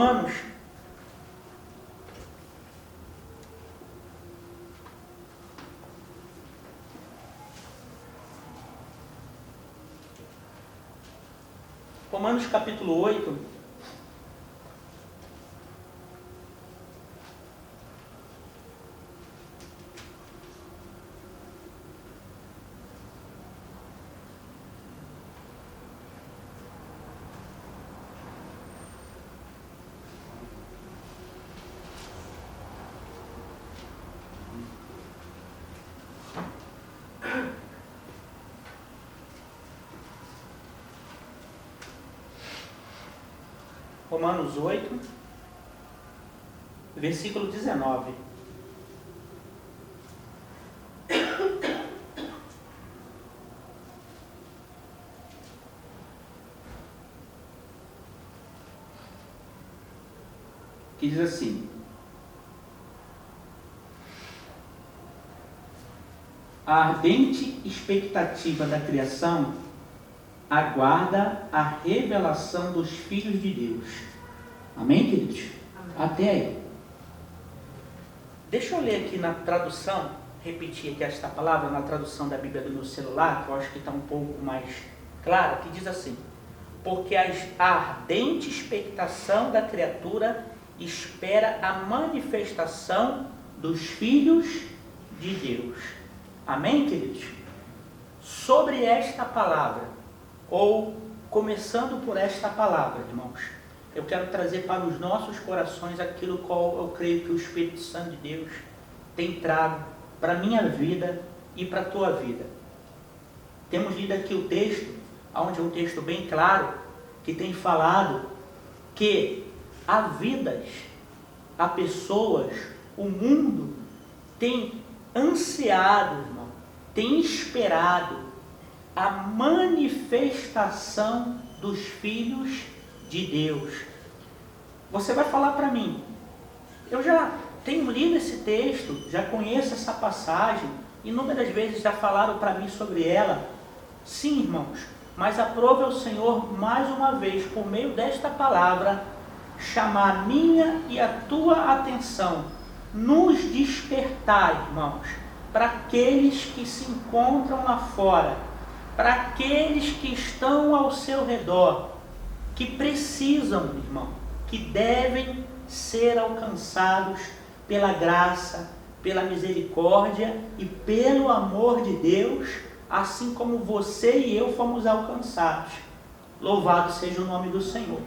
Romanos, Romanos capítulo 8, Romanos 8, versículo 19. Que diz assim: a ardente expectativa da criação aguarda a revelação dos filhos de Deus. Amém, queridos? Amém. Até aí. Deixa eu ler aqui na tradução, repetir aqui esta palavra, na tradução da Bíblia do meu celular, que eu acho que está um pouco mais clara, que diz assim: porque a ardente expectação da criatura espera a manifestação dos filhos de Deus. Amém, queridos? Sobre esta palavra, ou começando por esta palavra, irmãos, eu quero trazer para os nossos corações aquilo qual eu creio que o Espírito Santo de Deus tem trago para a minha vida e para a tua vida. Temos lido aqui o texto, onde é um texto bem claro, que tem falado que há vidas, há pessoas, o mundo tem ansiado, irmão, tem esperado a manifestação dos filhos de Deus. Você vai falar para mim, eu já tenho lido esse texto, já conheço essa passagem, inúmeras vezes já falaram para mim sobre ela. Sim, irmãos, mas aprove ao Senhor mais uma vez, por meio desta palavra, chamar a minha e a tua atenção, nos despertar, irmãos, para aqueles que se encontram lá fora, para aqueles que estão ao seu redor, que precisam, irmão, que devem ser alcançados pela graça, pela misericórdia e pelo amor de Deus, assim como você e eu fomos alcançados. Louvado seja o nome do Senhor.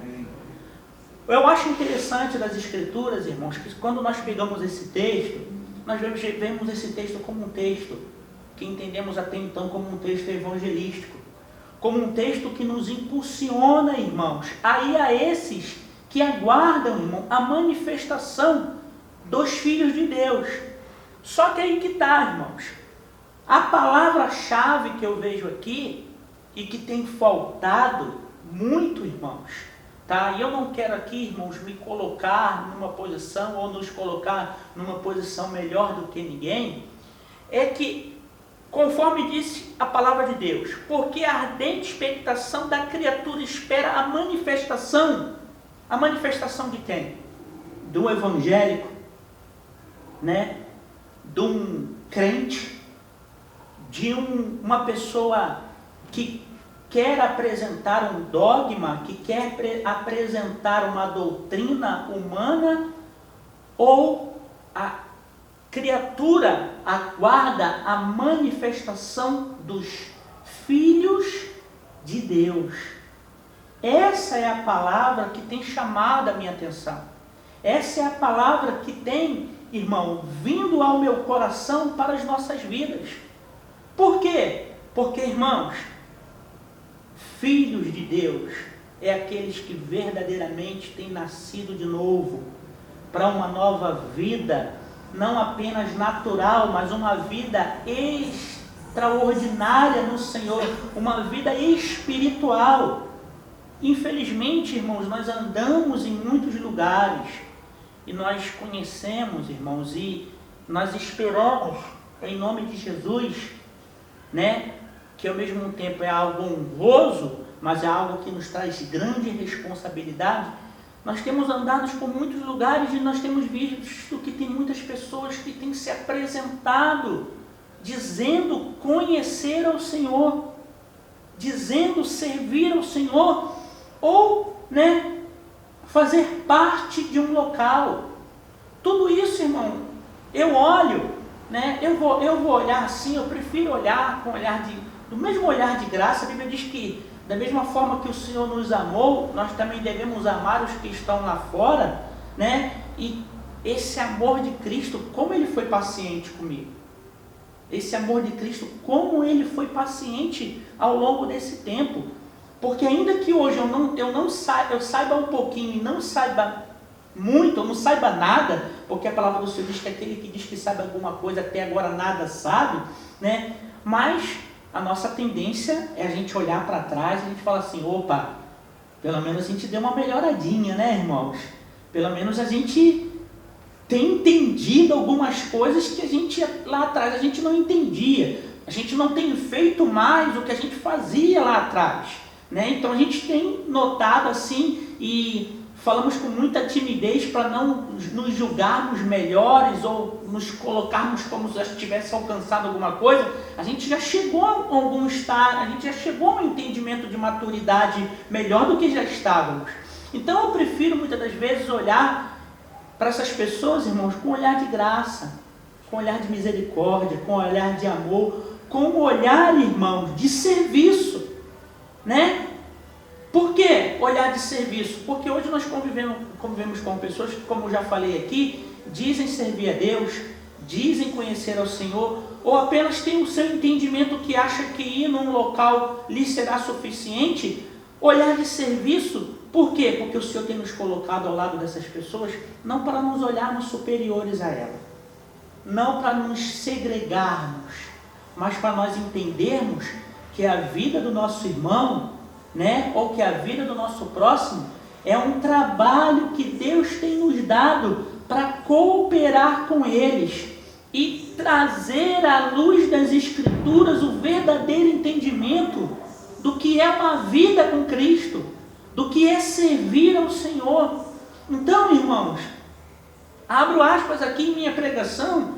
Eu acho interessante das Escrituras, irmãos, que quando nós pegamos esse texto, nós vemos esse texto como um texto que entendemos até então como um texto evangelístico, como um texto que nos impulsiona, irmãos, a ir a esses que aguardam, irmão, a manifestação dos filhos de Deus. Só que aí que está, irmãos, a palavra-chave que eu vejo aqui, e que tem faltado muito, irmãos, tá? E eu não quero aqui, irmãos, me colocar numa posição, ou nos colocar numa posição melhor do que ninguém, é que, conforme disse a palavra de Deus, porque a ardente expectação da criatura espera a manifestação de quem? Do evangélico, né? De um crente, de uma pessoa que quer apresentar um dogma, que quer apresentar uma doutrina humana, ou a criatura aguarda a manifestação dos filhos de Deus. Essa é a palavra que tem chamado a minha atenção. Essa é a palavra que tem, irmão, vindo ao meu coração para as nossas vidas. Por quê? Porque, irmãos, filhos de Deus é aqueles que verdadeiramente têm nascido de novo para uma nova vida, não apenas natural, mas uma vida extraordinária no Senhor, uma vida espiritual. Infelizmente, irmãos, nós andamos em muitos lugares e nós conhecemos, irmãos, e nós esperamos, em nome de Jesus, né, que ao mesmo tempo é algo honroso, mas é algo que nos traz grande responsabilidade, Nós temos andado por muitos lugares e nós temos visto que tem muitas pessoas que têm se apresentado dizendo conhecer ao Senhor, dizendo servir ao Senhor, ou, fazer parte de um local. Tudo isso, irmão, eu olho, eu vou olhar assim, eu prefiro olhar com do mesmo olhar de graça. A Bíblia diz que da mesma forma que o Senhor nos amou, nós também devemos amar os que estão lá fora, E esse amor de Cristo, como Ele foi paciente comigo. Esse amor de Cristo, como Ele foi paciente ao longo desse tempo. Porque ainda que hoje eu saiba um pouquinho e não saiba muito, eu não saiba nada, porque a palavra do Senhor diz que aquele que diz que sabe alguma coisa até agora nada sabe, Mas a nossa tendência é a gente olhar para trás e a gente falar assim, opa, pelo menos a gente deu uma melhoradinha, irmãos? Pelo menos a gente tem entendido algumas coisas que a gente lá atrás a gente não entendia. A gente não tem feito mais o que a gente fazia lá atrás, Então a gente tem notado assim e falamos com muita timidez para não nos julgarmos melhores ou nos colocarmos como se já tivesse alcançado alguma coisa. A gente já chegou a algum estágio, a gente já chegou a um entendimento de maturidade melhor do que já estávamos. Então eu prefiro muitas das vezes olhar para essas pessoas, irmãos, com um olhar de graça, com um olhar de misericórdia, com um olhar de amor, com um olhar, irmãos, de serviço, Por que olhar de serviço? Porque hoje nós convivemos com pessoas que, como eu já falei aqui, dizem servir a Deus, dizem conhecer ao Senhor, ou apenas têm o seu entendimento que acha que ir num local lhe será suficiente. Olhar de serviço, por quê? Porque o Senhor tem nos colocado ao lado dessas pessoas, não para nos olharmos superiores a ela, não para nos segregarmos, mas para nós entendermos que a vida do nosso irmão, ou que a vida do nosso próximo é um trabalho que Deus tem nos dado para cooperar com eles e trazer à luz das Escrituras o verdadeiro entendimento do que é uma vida com Cristo, do que é servir ao Senhor. Então, irmãos, abro aspas aqui em minha pregação,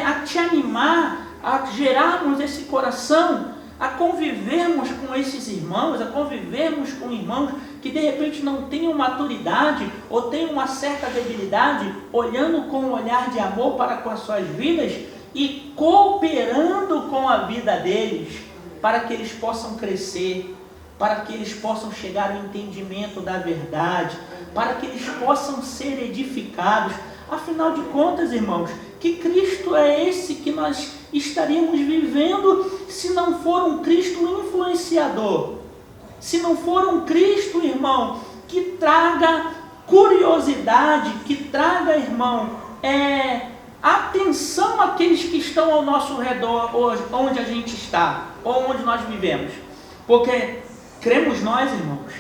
a te animar, a gerarmos esse coração, a convivermos com esses irmãos, a convivermos com irmãos que de repente não tenham maturidade ou tenham uma certa debilidade, olhando com um olhar de amor para com as suas vidas e cooperando com a vida deles, para que eles possam crescer, para que eles possam chegar ao entendimento da verdade, para que eles possam ser edificados. Afinal de contas, irmãos, que Cristo é esse que nós estaríamos vivendo se não for um Cristo influenciador? Se não for um Cristo, irmão, que traga curiosidade, que traga, irmão, atenção àqueles que estão ao nosso redor, hoje, onde a gente está, ou onde nós vivemos. Porque cremos nós, irmãos,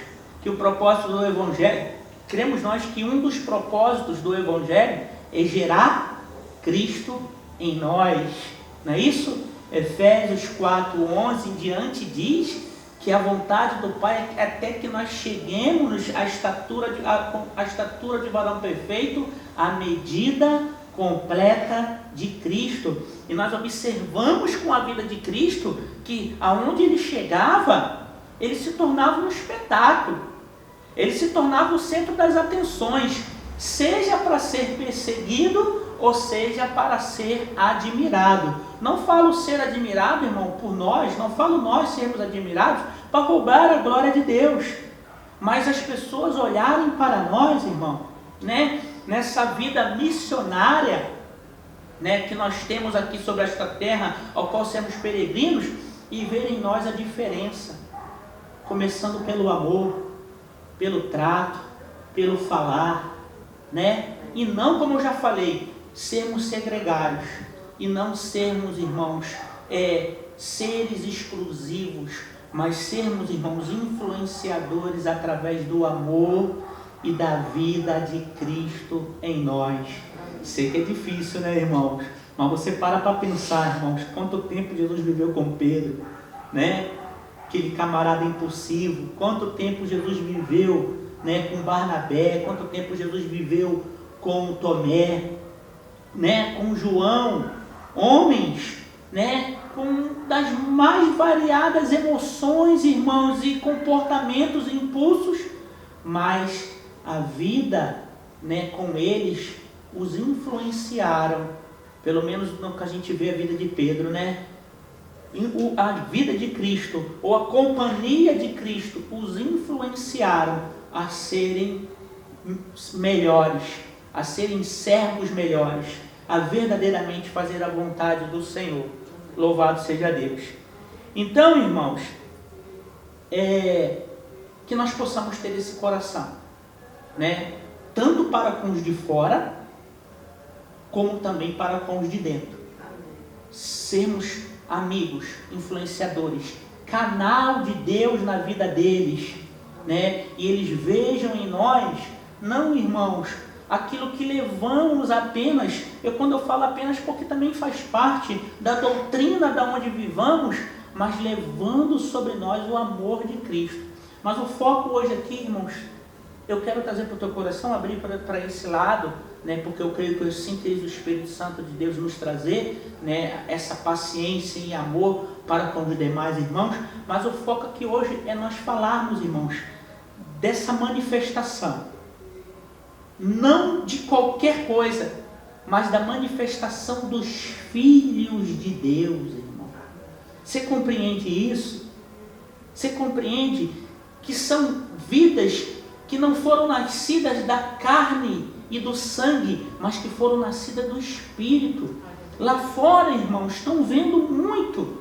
que o propósito do Evangelho, cremos nós que um dos propósitos do Evangelho é gerar Cristo em nós. Não é isso? Efésios 4:11 em diante diz que a vontade do Pai é até que nós cheguemos à estatura de varão perfeito, à medida completa de Cristo. E nós observamos com a vida de Cristo que aonde ele chegava, ele se tornava um espetáculo. Ele se tornava o centro das atenções, seja para ser perseguido ou seja para ser admirado. Não falo ser admirado, irmão, por nós, não falo nós sermos admirados para roubar a glória de Deus, mas as pessoas olharem para nós, irmão, nessa vida missionária, que nós temos aqui sobre esta terra, ao qual somos peregrinos, e verem em nós a diferença, começando pelo amor, pelo trato, pelo falar, e não, como eu já falei, sermos segregados, e não sermos, irmãos, seres exclusivos, mas sermos, irmãos, influenciadores através do amor e da vida de Cristo em nós. Sei que é difícil, irmãos? Mas você para pensar, irmãos, quanto tempo Jesus viveu com Pedro, Aquele camarada impulsivo, quanto tempo Jesus viveu né, com Barnabé, quanto tempo Jesus viveu com Tomé, né, com João, homens, né, com das mais variadas emoções, irmãos, e comportamentos e impulsos, mas a vida, né, com eles os influenciaram, pelo menos no que a gente vê a vida de Pedro, né? A vida de Cristo, ou a companhia de Cristo, os influenciaram a serem melhores, a serem servos melhores, a verdadeiramente fazer a vontade do Senhor. Louvado seja Deus. Então, irmãos, que nós possamos ter esse coração, né? Tanto para com os de fora, como também para com os de dentro. Sermos amigos, influenciadores, canal de Deus na vida deles, né? E eles vejam em nós, não, irmãos, aquilo que levamos apenas, quando eu falo apenas porque também faz parte da doutrina da onde vivamos, mas levando sobre nós o amor de Cristo. Mas o foco hoje aqui, irmãos, eu quero trazer para o teu coração, abrir para esse lado, né, porque eu creio que eu sinto o Espírito Santo de Deus nos trazer, né, essa paciência e amor para com os demais irmãos, mas o foco aqui hoje é nós falarmos, irmãos, dessa manifestação, não de qualquer coisa, mas da manifestação dos filhos de Deus, irmão. Você compreende isso? Você compreende que são vidas que não foram nascidas da carne e do sangue, mas que foram nascidas do Espírito. Lá fora, irmãos, estão vendo muito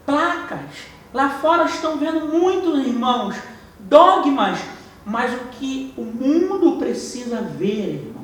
placas. Lá fora estão vendo muito, irmãos, dogmas. Mas o que o mundo precisa ver, irmãos,